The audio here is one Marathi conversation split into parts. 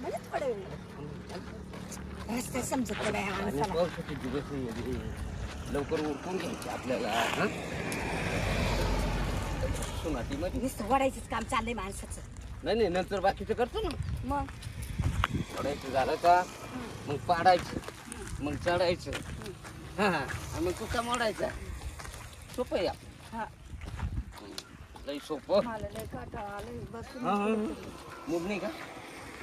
मलाच पडेल रस्ता समजत नाही माणसाला. पावसाचे दिवस आहे, लवकर उरकून घ्यायचे आपल्याला. सुनाटीमध्ये नुसतं वडायचंच काम चाललंय माणसाचं. नाही नाही, नंतर बाकीचं करतो ना. मग वडायचं झालं का मग पाडायचं, मग चढायचं. हा आणि मग तुका मोडायचा. सोपं आहे आपलं. हा लई सोपं. मला लय काटाळा आलंय बसून. मूग नाही का?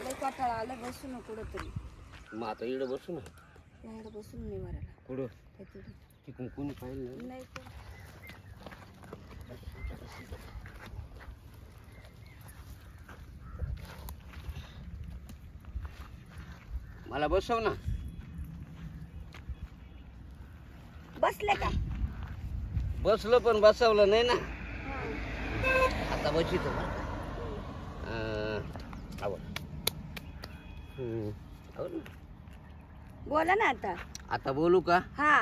लय काटाळा आलं बसून कुठंतरी. मग आता इकडं बसू ना. यायला बसून नाही मरायला कुठं काहीतरी तिकडून कोणी पाहिलं नाही तर. मला बसव ना. बसले का? बसलो पण बसवलं नाही ना. आता बसितो. बोला ना आता. आता बोलू का? हा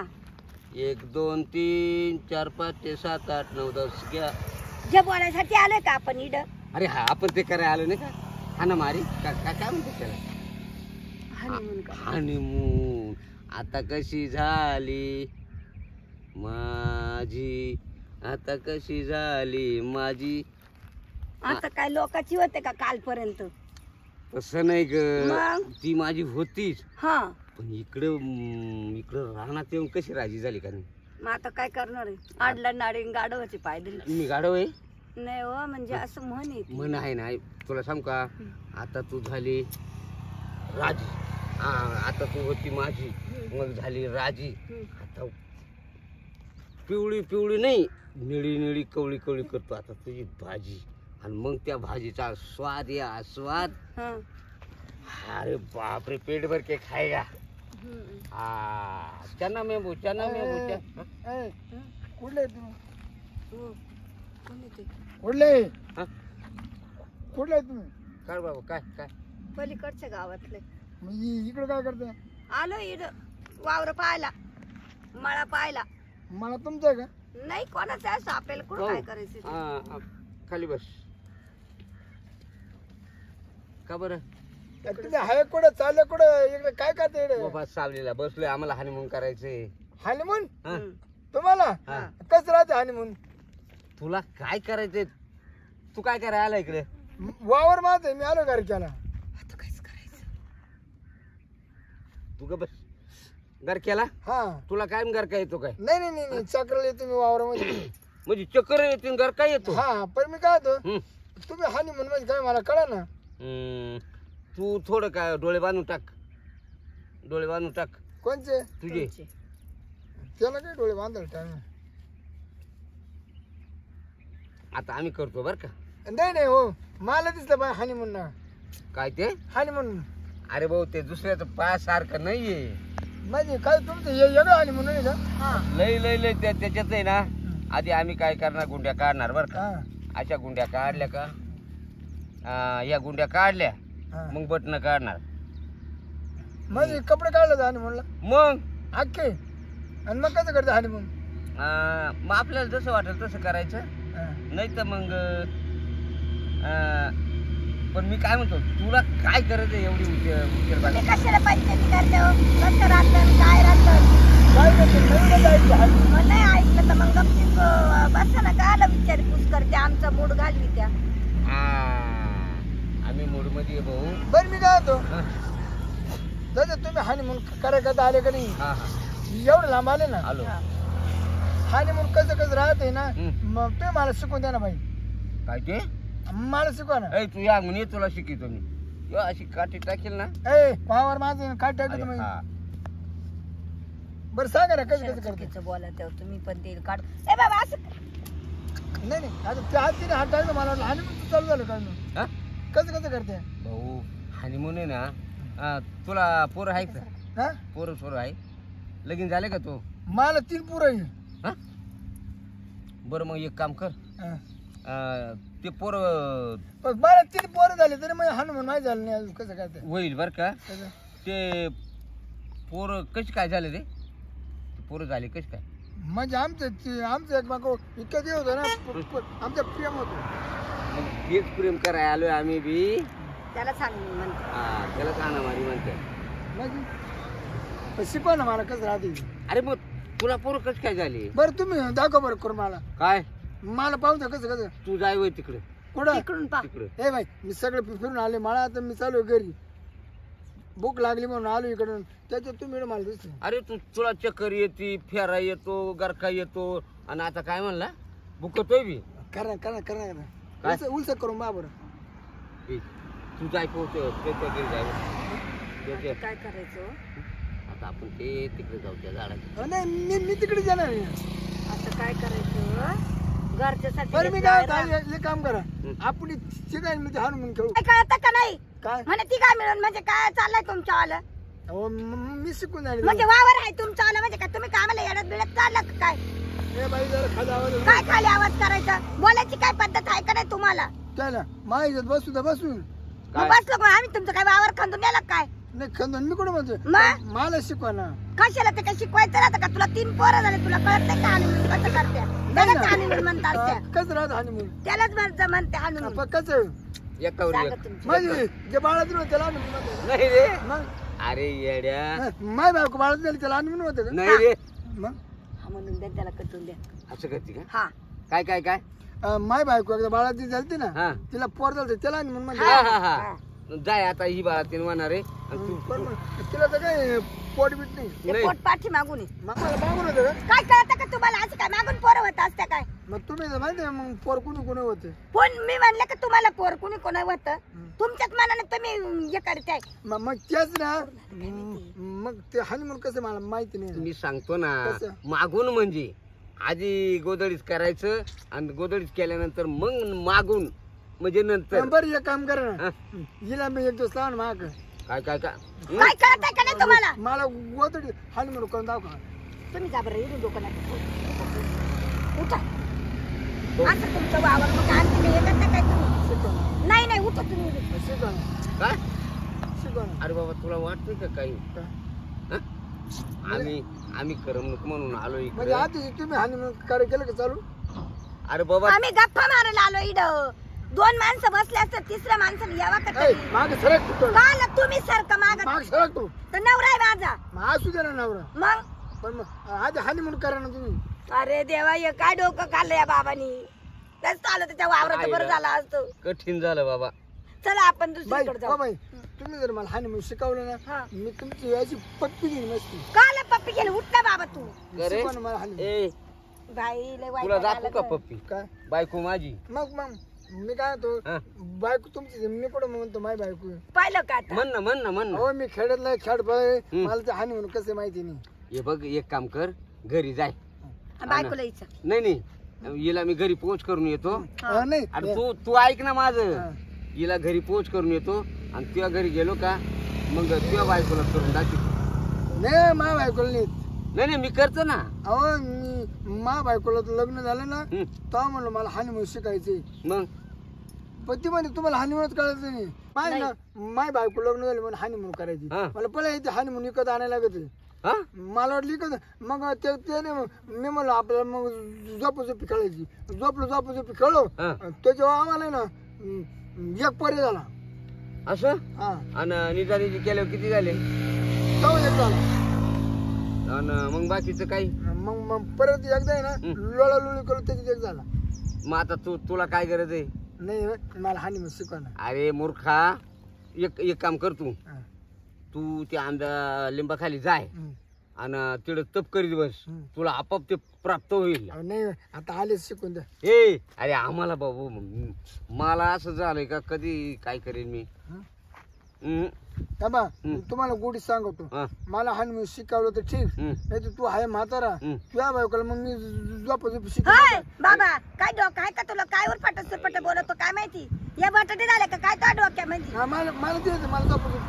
1 2 3 4 5 6 7 8 9 10 घ्या. जे बोलायसाठी आलोय का आपण इड? अरे हा आपण ते करायला आलो नाही का? हा ना मारी काय म्हणते त्याला? हनीमून का? हनीमून. आता कशी झाली माझी, आता कशी झाली माझी. आता काय लोकांची होते का कालपर्यंत? तसं नाही ग, मग? ती माझी होतीच. हा पण इकडं रानात येऊन कशी राजी झाली का नाही? मग आता काय करणार आहे? आडला नाडी गाडवाची पाय दिली. मी गाढव आहे? नाही हो, म्हणजे असं म्हण आहे ती. म्हण आहे ना. तुला सांग का, आता तू झाली राजी. हा आता तू होती माझी, मग झाली राजी. आता पिवळी पिवळी नाही, निळी निळी कवळी कवळी करतो आता तुझी भाजी. आणि मग त्या भाजीचा स्वाद या स्वाद. हा. अरे बापरे, पेट भर के खाएगा. चना मेंबू चना मेंबू. कुठले तुम्ही? हो. कोण आहे ते? कुठले हा? कुठले तुम्ही? काय बाबा काय काय? पलीकडच्या गावातले. इकडे काय करते? आलो इड वावर पाहायला, मळा पाहायला. मला तुमचं आहे का? नाही कोणाचं असं आपल्याला कुठं काय करायचं ते. खाली बस. का बरं? तुम्ही हाय कुठं चालले कुठं? इकडे काय करते इकडे? बाबा सावलीला बसलोय, आम्हाला हनीमून करायचंय. हानिमून हा? तुम्हाला? हा. कसं राहते हानिमून? तुला काय करायचंय? तू काय करायला आला इकडे? वावर माझ मी आलो घरी केला. आता कायच करायचं? तू का बस घर केला? हा तुला काय घर काय येतो काय? नाही नाही नाही चक्रले तुम्ही वावरामध्ये. म्हणजे चक्कर येते घर काय येतो? हा पण मी काय होतो, हम्म. तुम्ही हानिमून म्हणजे काय मला कळा ना. तू थोडं काय डोळे बांधून टाक, डोळे बांधून टाक कोणचे? तुझे. तुमचे. त्याला काय डोळे बांधायला टाइम? आता आम्ही करतो बर का. नाही नाही हो, मला दिसलं पाहिजे हानिमून ना. काय ते? हानिमून अरे भाऊ ते दुसऱ्याचं पायासारखं नाहीये. म्हणजे काय तुमचं वेगळं हानिमून नाही का? हा लय लय लय त्याच्यात आहे ना. आधी आम्ही काय करणार, गुंड्या काढणार बर का. हा अशा गुंड्या काढल्या का, या गुंड्या काढल्या हा. मग बटन काढणार. म्हणजे कपडे काढलं हानिमूनला मग अख्खे. आणि मग कसं करते हानिमून? मग आपल्याला जसं वाटेल तसं करायचं. नाही तर मग पण मी काय म्हणतो, तुला काय करायचं एवढी उचल तुम्ही कशाला पंचायती करते हो? कसं राहतं काय राहतं? काय करते? नवीन जायचं हानिमून. मग नाही ऐकलं तर मग गपचीप बसा ना. कायला विचारपूस करते? आमचा मूड घालवी त्या. आम्ही मूड मध्ये आहे भाऊ. बरं मी काय होतो, हा जसं तुम्ही हानिमून करायचं आले का नाही, हा एवढं लांब आले ना, आलो. हानिमून कसं कसं राहते ना, हम्म. मग ते मला शिकवून द्या ना बाई. काय ते? मला शिकवा ना. ऐ तू या म्हणे, तुला शिकवतो मी. यो, अशी काठी टाकेल ना. ए पावर माझं काय टाकत अरे तुम्ही? हा. बरं सांगा ना कसं कसं करते? चुकीचं बोलत आहे तुम्ही पण ते काढ. ए बाबा असं नाही नाही आता त्या हातीने हात टाकलं, मला वाटलं हानिमून चालू झालं काय नाही. हा? कसं कसं करते? भाऊ हनीमून आहे ना. तुला पोरं आहे का? हा पोरं आहे? लगीन झाले का तू? मला 3 पोरं आहे. हा बरं मग एक काम कर. हा. ते पोरं पण मला 3 पोरं झाले तरी मग हानिमून नाही झालं नाही अजून. कसं करते? होईल बर का. कसं? ते पोरं कशी काय झाले रे? पोरं झाले कशी काय? म्हणजे आमचं एकमेक इतकं ते होतं ना, आमचं प्रेम होतं. मग तेच प्रेम करायला आलोय आम्ही बी. त्याला सांग म्हणते. हा त्याला कानामारी म्हणते. म्हणजे शिकवा ना मला कसं राहते. अरे मग तुला पोरं कसं काय झाली? बरं तुम्ही दाखवा बरं करून मला. काय मला पाहू द्या कसं कसं. तू जाय वय तिकडे कुठं तिकडून पा. तिकडे. हे बाई मी सगळं फिरून आले मला आता मी चालू घरी. भूक लागली म्हणून आलो इकडून त्याच्यात तुम्ही मला दिसले. अरे तुला चक्कर येते, फेरा येतो, गरका येतो आणि आता काय म्हणला भुकतोय बी. करा करा करा काय? करा उलस करून बा बरं. तू जाय त्याच्या घरी जाय. काय करायचं आता आपण ते तिकडे जाऊ त्या झाडाच्या. नाही मी तिकडे जाणार नाही. आता काय करायचं घरच्यासाठी बरं मी घेतलं काय आहे एक काम करा आपण शिकाय म्हणजे हाणून म्हणून खेळू. काय कळतं का नाही काय म्हणे ती काय मिळून म्हणजे काय चाललंय तुमच्या आलं अहो मी शिकून जाईल. म्हणजे वावर आहे तुमच्या आलं म्हणजे काय तुम्ही कामाला येडत बिडत चाललं का काय हे बाई जरा खाली आवाज काय खाली आवाज करायचा बोलायची काय पद्धत आहे का नाही तुम्हाला त्याला माझ्यात बसू तर बसून. मग बसलो का आम्ही तुमचं काय वावर खांदून नेलं काय नाही खंदून मी कुठं म्हणतो मग? मला शिकवा ना. कशाला ते काय शिकवायचं राहतं का तुला 3 पोरं झाले तुला कळत नाही का हानिमून कसं करते त्यालाच हानिमून म्हणतात त्या कसं राहत हानी म्हणून त्यालाच म्हणते हानिमून कसं एकावर सांगा एक. तुमची माझी जे बाळात नव्हतं त्याला हाणून म्हणतो. नाही रे. मग अरे येड्या. माय बायको बाळात झाली त्याला हाणून होतं का नाही रे. मग हा म्हणून द्या त्याला कटून द्या असं करते का? हा काय काय काय? माय बायको एकदा बाळात झाली ना हा तिला पोर झालं त्याला हाणून म्हणतो. हा हा हा. जाय आता ही बाळा तीन म्हणणार आहे आणि तू पण मग तिला तर काय पोट बीट नाही. ते नाही. पोट पाठी मागून आहे. मग मला मागून होतं का काय कळतं का तुम्हाला असं काय मागून पोरं होत असत्या काय मग तुम्ही तर माहिती आहे मग पोर कुणी कुणी होते. पण मी म्हणलं का तुम्हाला पोर कुणी कोणा होतं तुमच्याच मनाने तुम्ही हे करताय मग तेच ना मग ते हनीमून कसं मला माहिती नाही. मी सांगतो ना कसं? मागून म्हणजे आधी गोदडीच करायचं आणि गोदडीच केल्यानंतर मग मागून म्हणजे नंतर. बरं एक काम करा हा? ना हिला मी एक दिवस लावून माग काय काय काय? काय कळतंय का नाही तुम्हाला मला गोदडी हनीमून करून दाखवा. तुम्ही जा बरं इथून दुकानात उठा असं तुमचं वावर मग आणखी हे करता काय तुम्ही शिकवा नाही नाही उठा तुम्ही इथून. शिकवा काय? शिकवा ना. अरे बाबा तुला वाटतंय का काही? काय? हं? आम्ही करमणूक म्हणून आलो म्हणजे इकडे. आता तुम्ही हनीमून कार्य केलं का चालू. अरे बाबा आम्ही गप्पा मारायला आलो इथं 2 माणसं बसले असतात 3ऱ्या माणसाने यावा का ऐ, मागे सरक तू. काल तुम्ही सारखं मागत माग सरक तू. तर नवरा आहे माझा मग असू दे ना नवरा. मग पण मग आधी हनीमून करा ना तुम्ही. अरे देवा हे काय डोकं खाल्लं या बाबानी तेच आलं त्याच्या वावरात बरं झालं असतं कठीण झालं बाबा. चला आपण बाई दुसरीकडे हो जाऊ बाई तुम्ही जर मला हनीमून शिकवलं हा. ना मी तुमची याची पप्पी घेईन नसती. काल पप्पी गेली उठ ना बाबा तू अरे शिकवा ना मला हनीमून. ए बाई लय वाईट तुला झालं दाखवू का गं. काय बायको माझी. मग मी काय तो हा? बायको तुमची मी कुठं म्हणतो माय बायको. पाहिलं का आता? म्हण ना म्हण ना म्हण ना. हो मी खेड्यातला खेळ पाय हम्म. मला ते हनीमून कसं माहिती नाही. हे बघ एक काम कर घरी जाय. बायकोला इच्छा नाही हिला मी घरी पोच करून येतो. नाही अरे तू ऐक ना माझं. हा. हिला घरी पोच करून येतो आणि तुझ्या घरी गेलो का मग तुझ्या बायकोला करून दाखव. नाही मा बायकोला नाही. नाही मी करतो ना. अहो मी मा बायकोला तर लग्न झालं ना हं. तेव्हा म्हणलं मला हनीमून शिकायचंय. मग पण ती म्हणजे तुम्हाला हनीमूनच कळत नाही. माय ना माय बायको लग्न झालं म्हणून हनीमून करायची. हा. मला पहिला इथे हनीमून विकत आणायला लागत. हा मला वाटलं विकत मग ते नाही मी म्हणलं आपल्याला मग झोपी खेळायची. झोपी खेळलो हा. त्याच्यावर आम्हाला ना एक पर्याय झाला. असं हा आणि निदानीची केल्यावर किती झाले तेव्हा एक झाला. आणि मग बाकीचं काही. मग परत एकदा आहे ना लोळालोळी करू त्याच्यात एक झाला. मग आता तुला काय गरज आहे? नाही मला हनीमून शिकवा ना. अरे मूर्खा एक काम कर तू. हा. तू त्या आंब्या लिंबाखाली जाय हं. आणि तिकडे तप करीत बस. हं. तुला आपोआप ते प्राप्त होईल. अहो, नाही आता आलेच शिकून द्या. ए अरे आम्हाला बाबू मला असं झालंय का कधी काय करेन मी. हं? हं, थांबा हं. तुम्हाला गोडी सांगतो. हा, मला हनीमून शिकवलं तर ठीक हं. नाही तर तू आहे म्हातारा हं. तुझ्या बायकोला मग मी झोपी हाय शिकवतो. बाबा काय डोकं आहे का तुला काय उरफाट सुरफाट बोलतो काय माहिती या बटाटे झाले का काय तो डोक्यामध्ये मला ते मला झोपी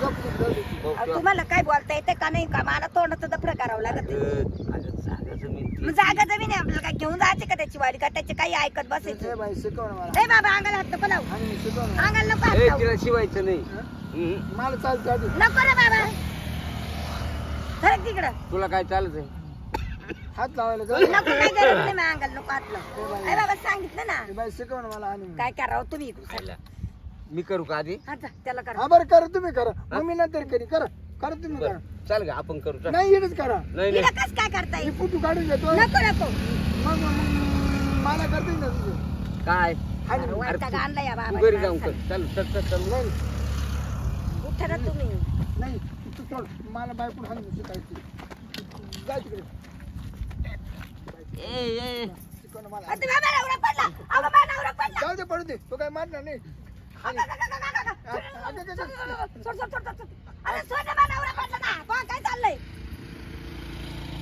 भाऊ, अहो, तुम्हाला काय बोलता येते का नाही का मला तोंडाचं दफड करावं लागत अगं जागा जमीन ती. मग जागा जमीन आहे आपल्याला काय घेऊन जायचे का त्याची वाडी का त्याचे काही ऐकत बसायचं बाई शिकव ना मला ए बाबा अंगाला हात नको लावू हनीमून शिकव ना. अंगाला नको हात ए, लावू. तिला शिवायचं नाही. हं? हं. मला चालते आधी नको ना बाबा सरक तिकडं तुला काय चालत आहे? हात लावायला जा. नको काय गरज नाही मग अंगाला नको हात लावू ए बाबा सांगितलं ना बाई शिकव ना मला हनीमून. काय करावं तुम्ही इकडून खायला. मी करू का आधी हा जा, त्याला करा हा बरं करा तुम्ही करा मग मी नंतर करी करा करा तुम्ही करा चाल गा आपण करू चल. नाही इकडेच करा नाही तिला नाही कस काय करता मी येईल फोटो काढून घेतो नको नको मग मला करता येईल ना तुझं काय आणि वैताग आणला या तू घरी जाऊन बाबा कर चल चल चल चल नाही उठा ना तुम्ही नाही तू सोड मला बायकून हानी शिकायची जा तिकडे ए ए शिकवणं मला आता बाबा नवरा पडला अगं बाबा नवरा पडला जाऊ दे पडू दे तो काय मारणार नाही अगं, अगं, अगं, अगं, अगं. सोड, सोड, सोड, सोड. अरे सोड ना, माझा नवरा पडला ना बा काय चाललंय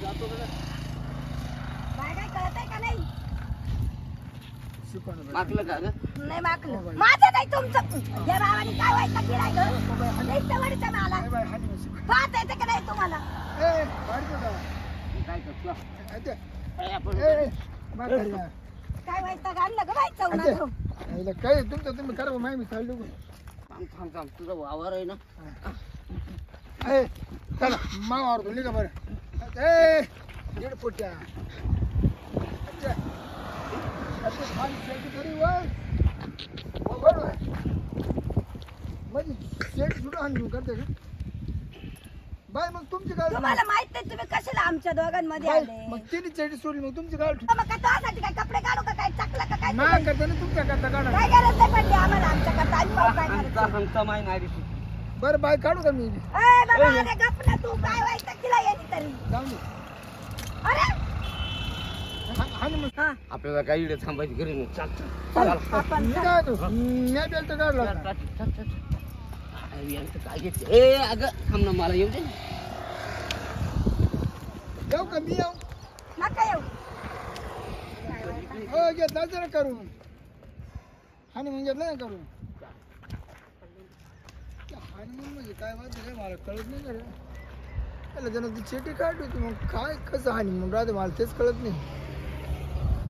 जातो का काय काय कळत आहे का नाही शिकवणं मागलं का ग नाही माकलं माझं नाही तुमचं या बाबाने काय व्हायचं गिराय वडीचा मला बाय बाय हानी शिकव पाहत येते का नाही तुम्हाला ए बाहेर का काय करतो अच्छा ए, आपण ए बाहेर का काय व्हायचं आणलं का व्हायचं उन्हाचं आईला काय तुमचं तुम्ही करा माहिती मी चाललो थांब थांब थांब तुझा वावर आहे ना ए चला मावावर निघा बरं ए दीड फुट्या अच्छा अच्छा खाली शेती तरी वर म्हणजे शेती सुद्धा आणून करते का बाय मग तुमची काय तुम्हाला माहित नाही तुम्ही कशाला आमच्या दोघांमध्ये बाय, आले मग तिने चेटी सोडली मग तुमची काय मग काय तुझ्यासाठी काय कपडे काढू का काय चकला का काय नाही करता ना तुमच्या करता काढा काय गरज नाही पडली आम्हाला आमच्या करता आम्ही भाऊ काय आमचा करायचं आमचा माय नाही बरं बाय काढू का मी ए बाबा अरे गप ना तू काय व्हायचं तिला येते तरी जाऊ दे अरे हानी मग हा आपल्याला काही इकडे थांबायची गरज नाही चाल चल चल आपण मी काय होतो मी बेल्ट काढला होता. चल, चल, चल. काय यांचं काय घेते ए अगं थांब ना मला येऊ दे जाऊ का मी येऊ नका येऊ हो घेतला जरा करून हानी मग घेतला ना करून हानी म्हणजे काय वाटतं काय मला कळत नाही का त्याला जण ती चेटी काढली होती मग काय कसं हानी म्हणून राहते मला तेच कळत नाही